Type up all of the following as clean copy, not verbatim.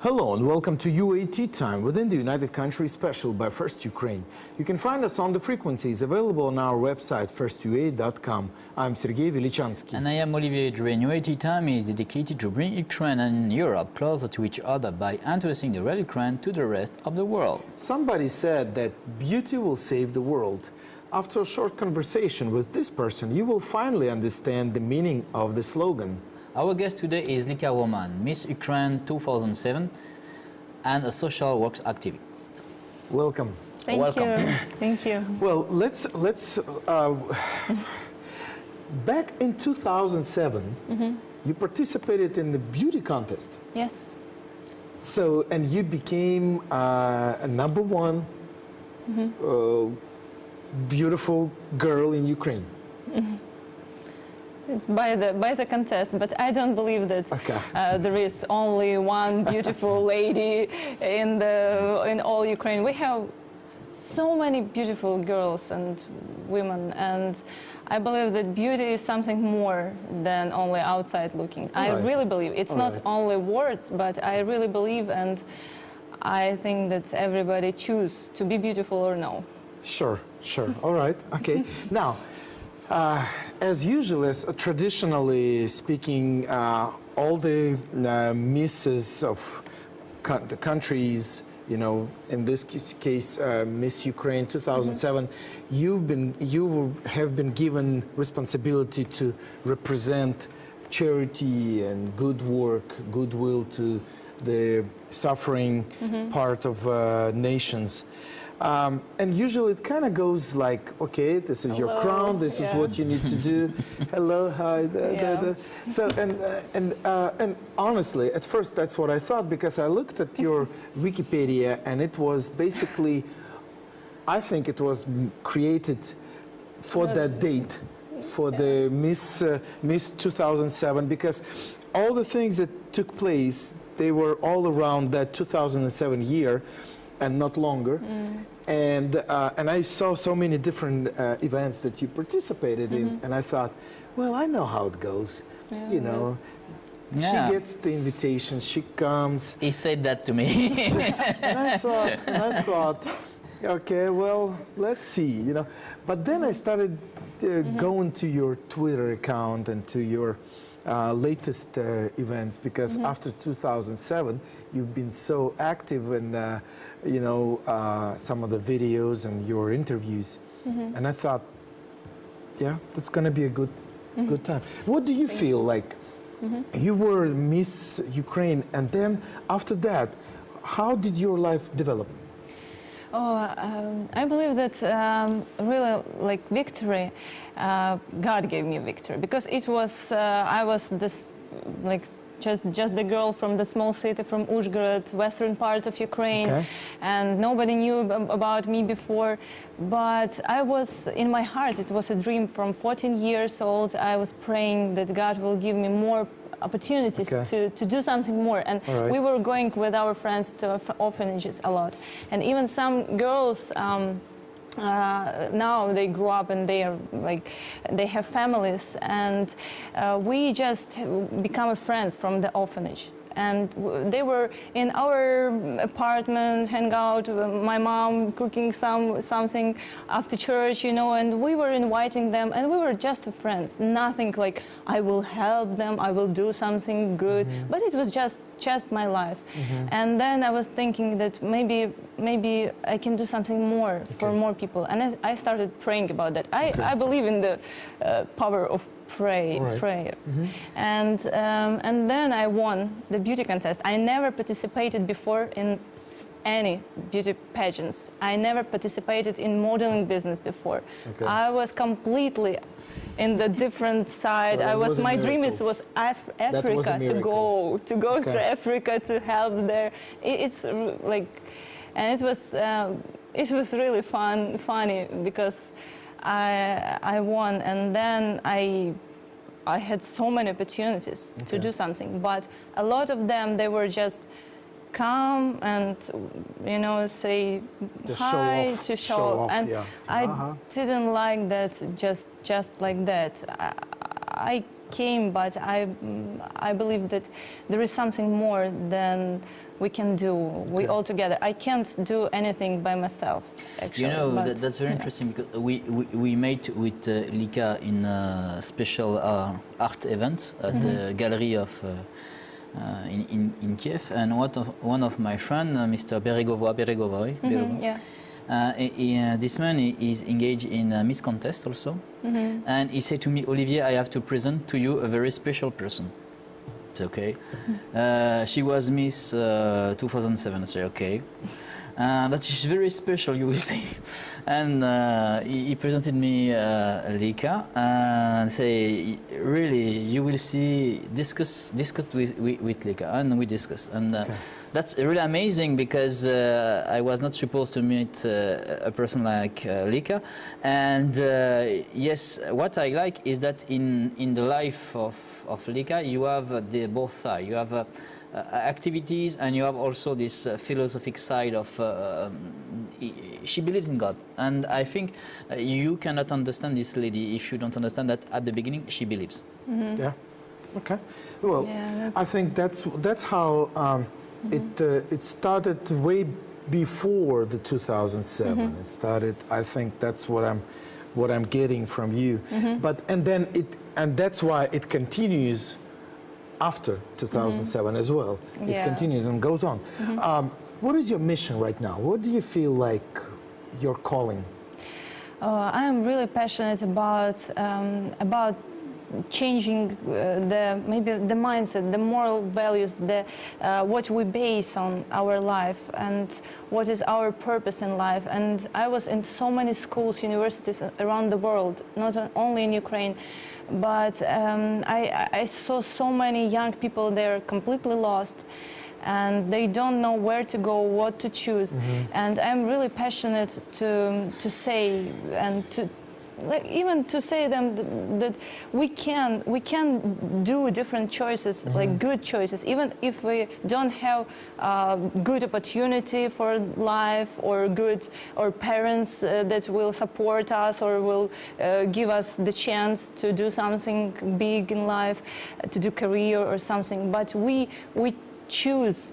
Hello and welcome to UAT Time within the United Countries special by First Ukraine. You can find us on the frequencies available on our website firstua.com. I'm Sergey Velichanskiy. And I am Olivier. UAT Time is dedicated to bring Ukraine and Europe closer to each other by introducing the real Ukraine to the rest of the world. Somebody said that beauty will save the world. After a short conversation with this person, you will finally understand the meaning of the slogan. Our guest today is Lika Roman, Miss Ukraine 2007 and a social works activist. Welcome. Welcome. Thank you. Well, let's back in 2007, you participated in the beauty contest. Yes. So, and you became a number one beautiful girl in Ukraine. It's by the contest, but I don't believe that there is only one beautiful lady in all Ukraine. We have so many beautiful girls and women, and I believe that beauty is something more than only outside looking. I really believe it's not only words, but I really believe, and I think that everybody choose to be beautiful or no. Sure, sure. All right. Okay. Now, as usual, as traditionally speaking, all the misses of the countries, you know, in this case, Miss Ukraine 2007, you have been given responsibility to represent charity and good work, goodwill to the suffering part of nations. And usually it kind of goes like, okay, this is your crown, this is what you need to do. Hello, hi. So, and honestly, at first that's what I thought, because I looked at your Wikipedia and it was basically, I think it was created for that date, for the Miss 2007, because all the things that took place, they were all around that 2007 year. And not longer, and I saw so many different events that you participated in, and I thought, well, I know how it goes. You know, she gets the invitation, she comes. He said that to me. and I thought, okay, well, let's see, you know. But then I started going to your Twitter account and to your latest events, because after 2007, you've been so active in, you know, some of the videos and your interviews. And I thought, yeah, that's going to be a good time. What do you feel like? You were Miss Ukraine, and then after that, how did your life develop? Oh, I believe that really, like victory, God gave me victory, because it was I was this like just the girl from the small city from Uzhgorod, western part of Ukraine, and nobody knew about me before. But I was, in my heart, it was a dream. From 14 years old, I was praying that God will give me more opportunities to do something more. And we were going with our friends to orphanages a lot. And even some girls, now they grew up and they are like, they have families, and we just become friends from the orphanage. And they were in our apartment, hang out, my mom cooking something after church, you know, and we were inviting them, and we were just friends. Nothing like, I will help them, I will do something good, but it was just my life. And then I was thinking that maybe I can do something more for more people. And I started praying about that. I believe in the power of prayer. And then I won the beauty contest. I never participated before in any beauty pageants. I never participated in modeling business before. I was completely in the different side. So my dream was Africa, to go to Africa to help there. It's like, and it was really funny because I won, and then I had so many opportunities to do something, but a lot of them, they were just come and, you know, say hi, to show off. And I didn't like that just like that. I came, but I believe that there is something more than we can do. We all together. I can't do anything by myself, actually. You know, but, that's very interesting because we made with Lika in a special art event at the gallery of in Kiev, and one of my friends, Mr. Beregovoy, this man is engaged in a Miss Contest also, and he said to me, Olivier, I have to present to you a very special person. It's okay. She was Miss 2007. I say okay. But she's very special, you will see. And he presented me Lika and say, really, you will see, discuss with Lika, and we discussed. And that's really amazing because I was not supposed to meet a person like Lika. And yes, what I like is that in the life of Lika, you have the both sides. You have activities, and you have also this philosophic side of she believes in God, and I think you cannot understand this lady if you don't understand that at the beginning she believes. Yeah. Okay. Well, I think that's how it started way before the 2007. It started. I think that's what I'm getting from you. But and that's why it continues after 2007 as well. It continues and goes on. What is your mission right now? What do you feel like your calling? I'm really passionate about changing maybe the mindset, the moral values, what we base on our life, and what is our purpose in life. And I was in so many schools, universities around the world, not only in Ukraine. But I saw so many young people there completely lost, and they don't know where to go, what to choose. And I'm really passionate to say and to even to say them that we can do different choices, like good choices, even if we don't have good opportunity for life or parents that will support us or will give us the chance to do something big in life, to do career or something. But we choose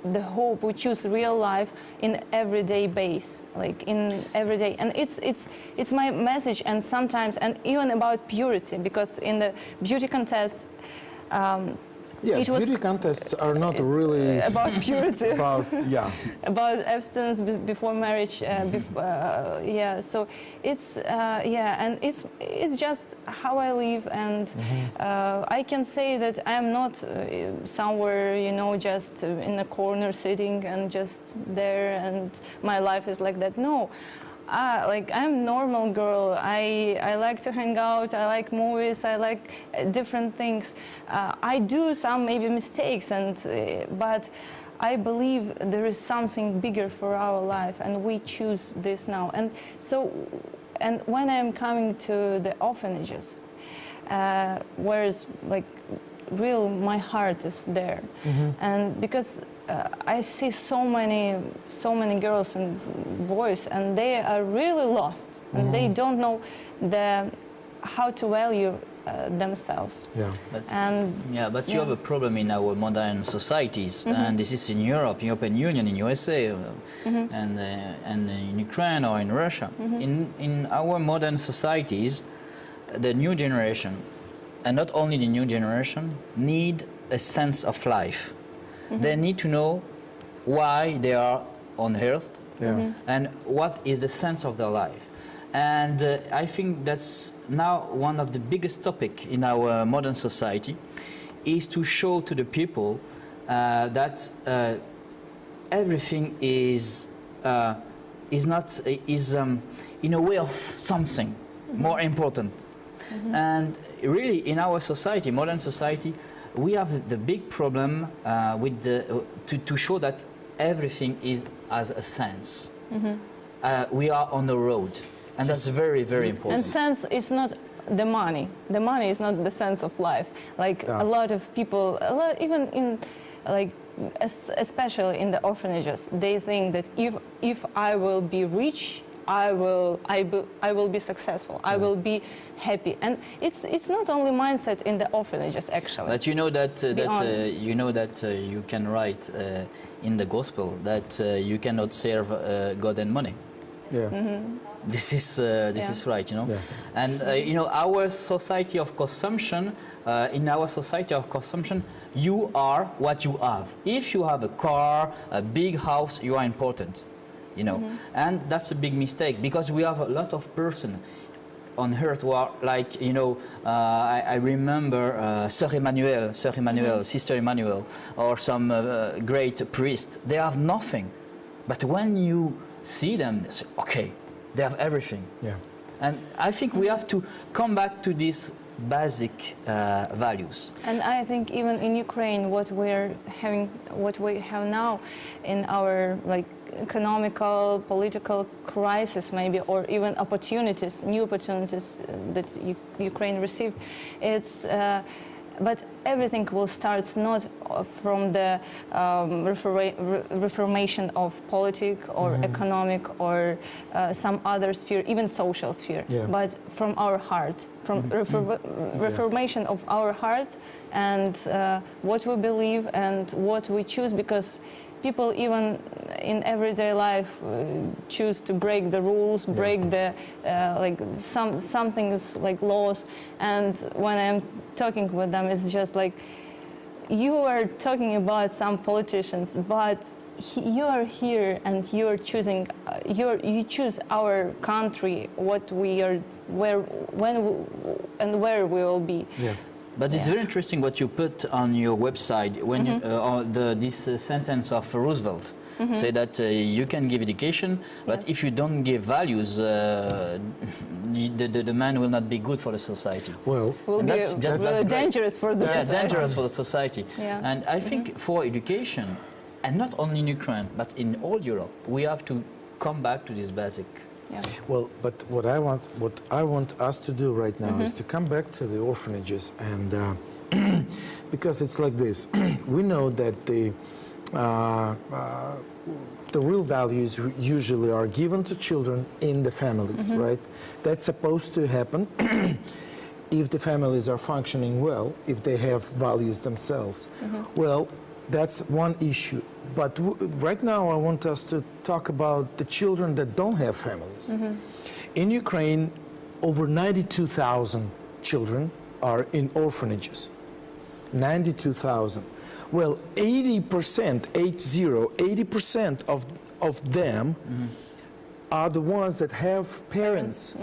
the hope, we choose real life in everyday base, like in everyday, and it's my message. And sometimes, and even about purity, because in the beauty contest, beauty contests are not really about purity, about abstinence before marriage. So it's and it's just how I live, and I can say that I'm not somewhere, just in a corner sitting and just there, and my life is like that. No. I'm a normal girl. I like to hang out. I like movies. I like different things. I do some maybe mistakes, but I believe there is something bigger for our life, and we choose this now. And so, and when I'm coming to the orphanages, whereas real my heart is there, and because I see so many girls and boys, and they are really lost, and they don't know how to value themselves. But you have a problem in our modern societies, and this is in Europe, European Union, in USA, and in Ukraine or in Russia. In our modern societies, the new generation, and not only the new generation, need a sense of life. They need to know why they are on Earth and what is the sense of their life. And I think that's now one of the biggest topics in our modern society, is to show to the people that everything is in a way of something more important. And really, in our society, modern society, we have the big problem with to show that everything has a sense. We are on the road, and that's very, very important. And sense is not the money. The money is not the sense of life. A lot of people, even in especially in the orphanages, they think that if I will be rich, I will be successful. I will be happy. And it's not only mindset in the orphanages actually. But you know that honest. you can write in the gospel that you cannot serve God and money. Yeah. This is right, you know. Yeah. And you know, our society of consumption. In our society of consumption, you are what you have. If you have a car, a big house, you are important, you know. And that's a big mistake, because we have a lot of person on earth who are like, you know, I remember Sister Emmanuel, or some great priest. They have nothing, but when you see them, they say, okay, they have everything. Yeah. And I think we have to come back to these basic values. And I think even in Ukraine, what we have now in our like economical, political crisis maybe, or even opportunities, new opportunities that Ukraine received, it's but everything will start not from the reformation of politics or economic or some other sphere, even social sphere, but from our heart, from reformation of our heart and what we believe and what we choose, because people even in everyday life choose to break the rules, break the like some things like laws. And when I'm talking with them, it's just like, you are talking about some politicians, but you are here and you are choosing, you choose our country, what we are, when where we will be. Yeah. But it's very interesting what you put on your website when you, this sentence of Roosevelt. Say that you can give education, but if you don't give values, the man will not be good for the society. Well, will be really dangerous for the society. Dangerous for the society. Yeah. And I think for education, and not only in Ukraine, but in all Europe, we have to come back to this basic. Yeah. well, but what I want us to do right now is to come back to the orphanages, and because it's like this, we know that the real values usually are given to children in the families, right? That's supposed to happen if the families are functioning well, if they have values themselves. Well, that's one issue. But right now I want us to talk about the children that don't have families. In Ukraine, over 92,000 children are in orphanages. 92,000. Well, 80% of them are the ones that have parents,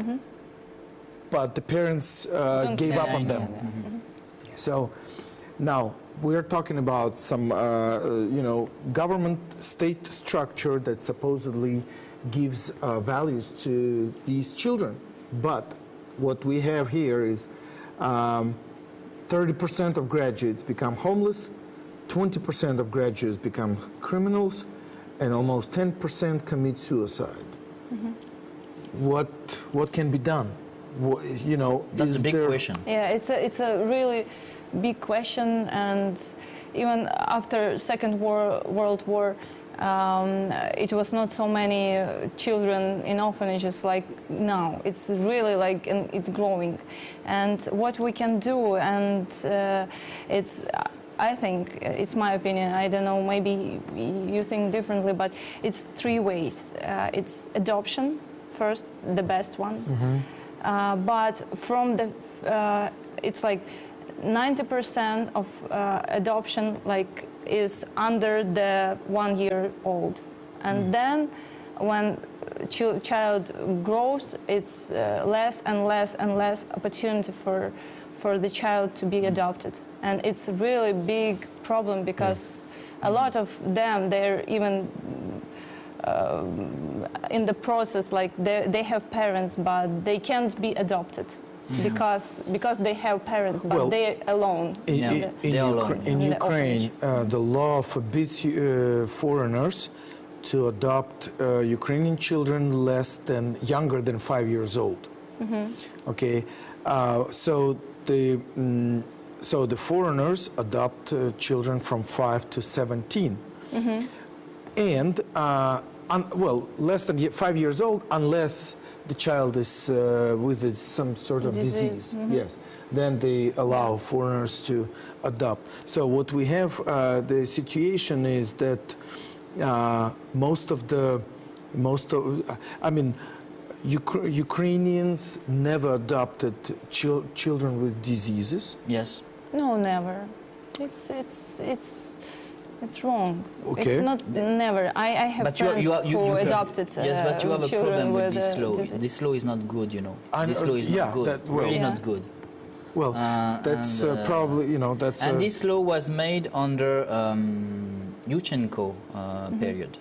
but the parents gave up on them. So now we're talking about some, you know, government state structure that supposedly gives values to these children. But what we have here is 30% of graduates become homeless, 20% of graduates become criminals, and almost 10% commit suicide. What can be done? You know, That's a big question. Yeah, it's a really big question, and even after Second World War, it was not so many children in orphanages like now. It's really like, and it's growing. And what we can do, and it's, I think, it's my opinion, I don't know, maybe you think differently, but it's three ways. It's adoption, first, the best one. But from the, it's like 90% of adoption like is under the 1 year old, and then when child grows, it's less and less and less opportunity for the child to be adopted, and it's a really big problem because a lot of them, they're even in the process, like they have parents but they can't be adopted. Because they have parents, but Well, they're alone. In Ukraine, the law forbids foreigners to adopt Ukrainian children younger than 5 years old. Okay, so the foreigners adopt children from 5 to 17, and well, less than 5 years old, unless the child is with some sort of disease. Yes, then they allow foreigners to adopt. So what we have, the situation is that Ukrainians never adopted children with diseases. Yes. No, never. It's wrong. Okay. It's not never. I have But friends who can- adopted Yes, but you have a children problem with this law. disease. This law is not good, you know. And, This law is yeah, not good. that- well- really Yeah. not good. Well, that's and, probably, that's... And this law was made under Yushchenko period.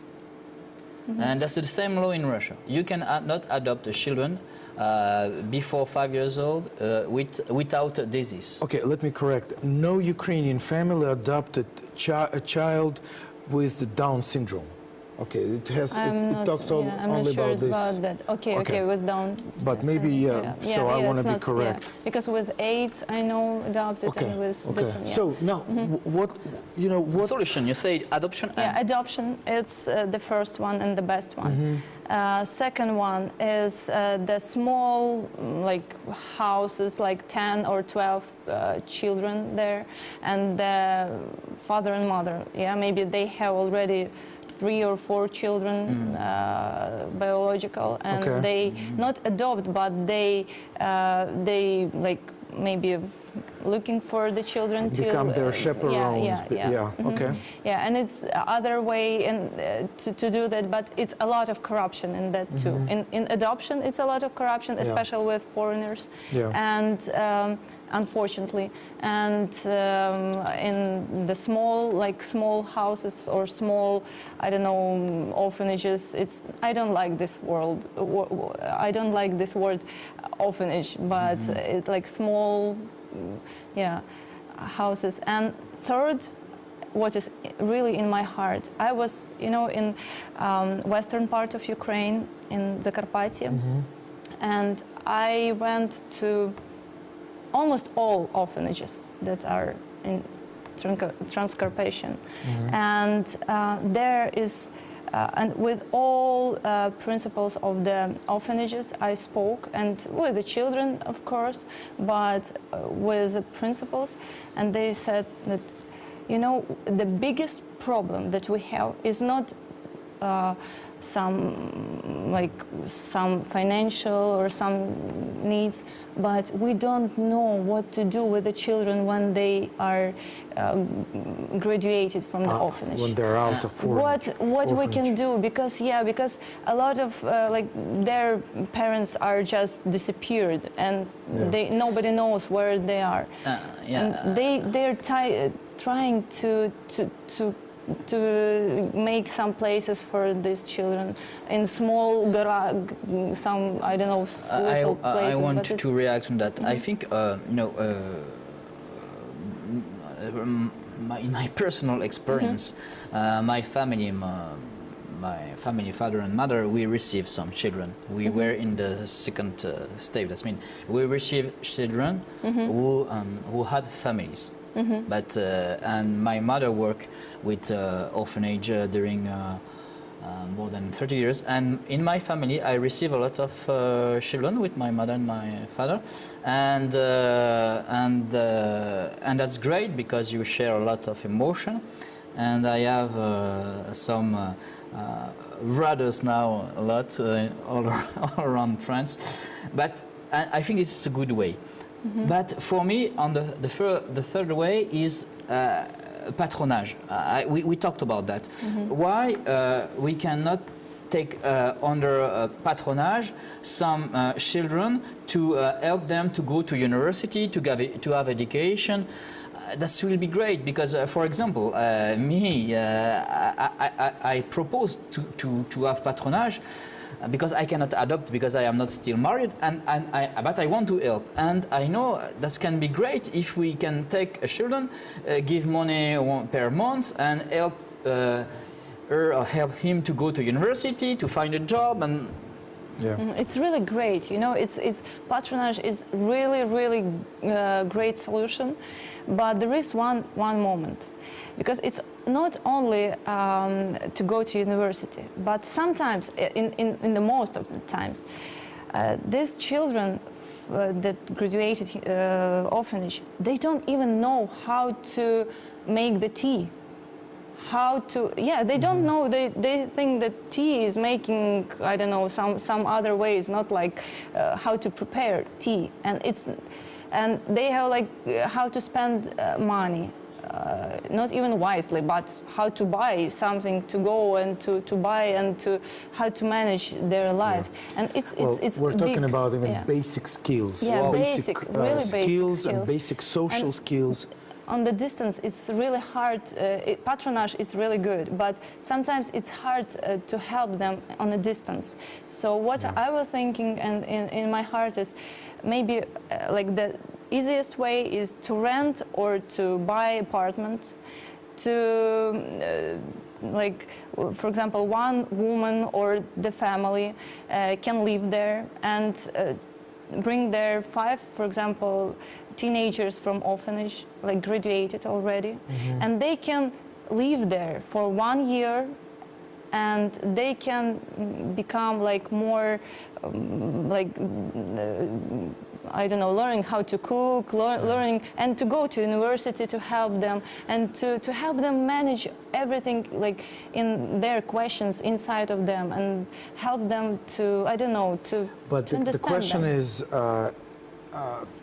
And that's the same law in Russia. You can not adopt children before 5 years old without a disease. Okay, let me correct. No Ukrainian family adopted a child with the Down syndrome. Okay, it talks I'm only not sure about this. about that. Okay, with Down. But maybe, so I want to be it's not- correct. yeah. Because with AIDS, I know adopted Okay, and with okay. different. Yeah. So now, what? Solution, you say adoption and Yeah, adoption, it's the first one and the best one. Second one is the small, like, houses, like 10 or 12 children there, and the father and mother, maybe they have already 3 or 4 children, biological, and Okay. they not adopt, but they like maybe looking for the children Become their chaperones. Okay. Yeah, and it's other way to do that, but it's a lot of corruption in that too. In adoption, it's a lot of corruption, especially with foreigners. Yeah. And unfortunately, and in the small houses or small, I don't know, orphanages. I don't like this word. I don't like this word, orphanage, but it's like small. Houses. And third, what is really in my heart, I was, in western part of Ukraine, in Zakarpattia, and I went to almost all orphanages that are in Transcarpathian, and there is. And with all principles of the orphanages, I spoke, and with the children, of course, but with the principals, and they said that, the biggest problem that we have is not some financial or some needs, but we don't know what to do with the children when they are graduated from the orphanage. When they're out of What we can do, because a lot of their parents are just disappeared, and nobody knows where they are. And they're trying to make some places for these children in small garage, some, I don't know, little places. I want to react on that. I think, in my personal experience, my family, father and mother, we received some children. We were in the second stage. That means we received children who had families. But and my mother worked with orphanage during more than 30 years, and in my family I receive a lot of children with my mother and my father, and that's great because you share a lot of emotion, and I have some brothers now, a lot all around France, but I think it's a good way. But for me, on the third way is patronage. We talked about that. Why we cannot take under patronage some children to help them to go to university, to have education? That will be great because, for example, I propose to have patronage because I cannot adopt because I am not still married, but I want to help. And I know that can be great if we can take a children, give money per month, and help her or help him to go to university, to find a job, and it's really great. It's patronage is really great solution, but there is one moment, because it's not only to go to university, but sometimes, in the most of the times, these children that graduated orphanage, they don't even know how to make the tea. How to, yeah, they don't know, they think that tea is making, I don't know, some other ways, not like how to prepare tea. And they have like how to spend money. Not even wisely, but how to buy something to go and to buy and to how to manage their life. Yeah. And it's we're talking big, about even yeah. basic skills, Yeah, basic, really basic skills and skills. basic social And skills. on the distance, it's really hard. Patronage is really good, but sometimes it's hard to help them on a distance. So what I was thinking, and in my heart, is maybe like the easiest way is to rent or to buy apartment, to like, for example, one woman or the family can live there and bring their 5, for example, teenagers from orphanage, like graduated already, and they can live there for 1 year, and they can become like more I don't know, learning how to cook, learning, and to go to university to help them, and to help them manage everything like in their questions inside of them, and help them to, I don't know, to But to the question them. is,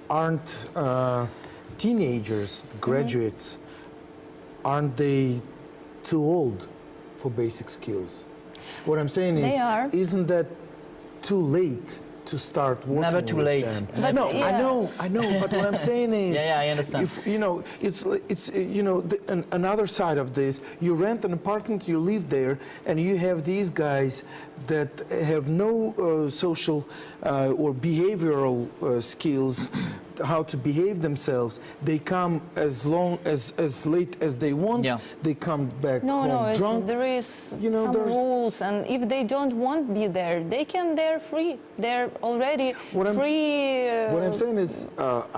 aren't teenagers, graduates, aren't they too old for basic skills? What I'm saying is, They are. isn't that too late to start working Never too with late. them? But No, yeah. I know, but what I'm saying is, Yeah, I understand. If, you know, it's you know, another side of this. You rent an apartment, you live there, and you have these guys that have no social or behavioral skills, how to behave themselves. They come as late as they want. Yeah. They come back No, home drunk. there is You know, some there's- rules, and if they don't want to be there, they can. They're free. They're already What I'm- free. What I'm saying is,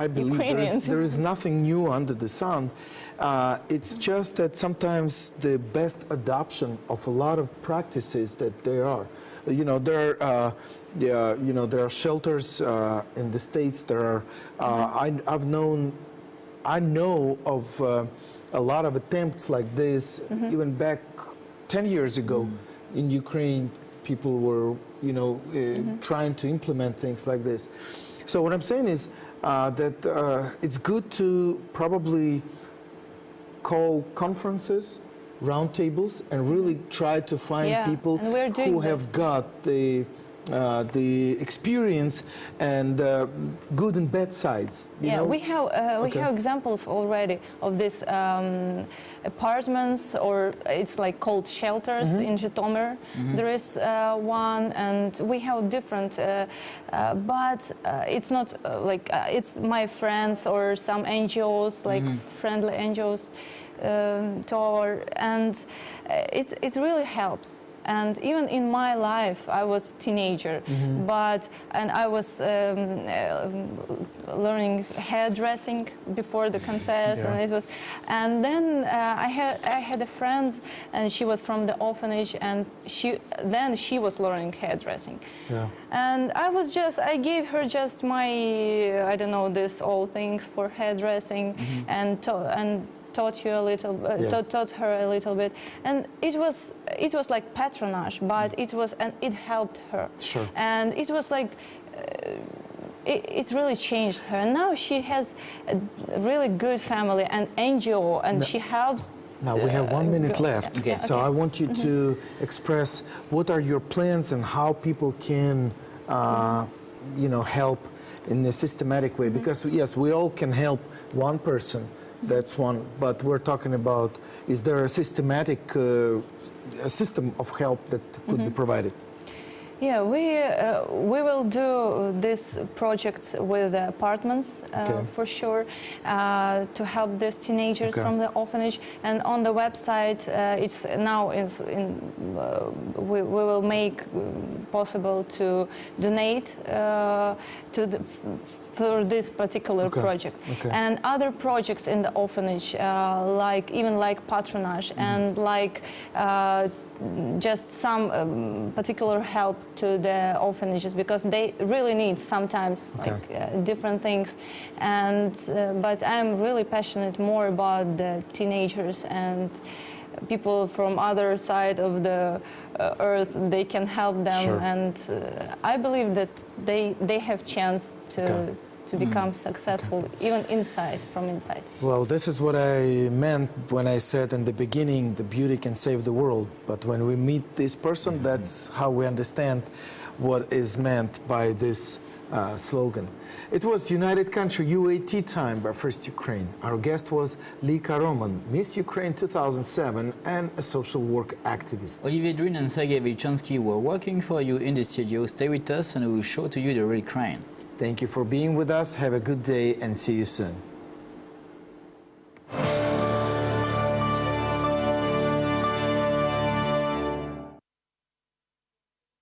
I believe Ukrainians. there is nothing new under the sun. It's just that sometimes the best adoption of a lot of practices that there are. You know, there are shelters in the States. There are. I know of a lot of attempts like this, even back 10 years ago in Ukraine. People were, trying to implement things like this. So what I'm saying is that it's good to probably call conferences, roundtables, and really try to find Yeah, people and we're doing who that. have got the experience and good and bad sides. You Yeah, know? we Okay. have examples already of these apartments, or it's like called shelters in Zhytomyr. There is one, and we have different, but it's not it's my friends or some NGOs, like friendly NGOs, and it really helps. And even in my life, I was teenager, and I was learning hairdressing before the contest, Yeah. and then I had a friend, and she was from the orphanage, and she was learning hairdressing, Yeah. and I gave her just my, I don't know, this all things for hairdressing, and taught her a little bit, and it was like patronage, but it helped her. Sure. And it was like it really changed her. And now she has a really good family and NGO, and she helps. Now we have 1 minute girl. left, Okay. so I want you to express what are your plans and how people can, help in a systematic way. Because yes, we all can help one person. That's one, but we're talking about, is there a systematic a system of help that could be provided? Yeah, we will do this project with apartments for sure, to help these teenagers Okay. from the orphanage. And on the website, we will make possible to donate to the for this particular project. And other projects in the orphanage, like patronage and like just some particular help to the orphanages, because they really need sometimes different things. And but I'm really passionate more about the teenagers and people from other side of the earth. They can help them, and I believe that they have chance to become successful, even from inside. Well, this is what I meant when I said in the beginning, the beauty can save the world. But when we meet this person, that's how we understand what is meant by this slogan. It was United Country UAT time by First Ukraine. Our guest was Lika Roman, Miss Ukraine 2007 and a social work activist. Olivier Vedrine and Sergey Velichanskiy were working for you in the studio. Stay with us and we will show to you the real Ukraine. Thank you for being with us. Have a good day and see you soon.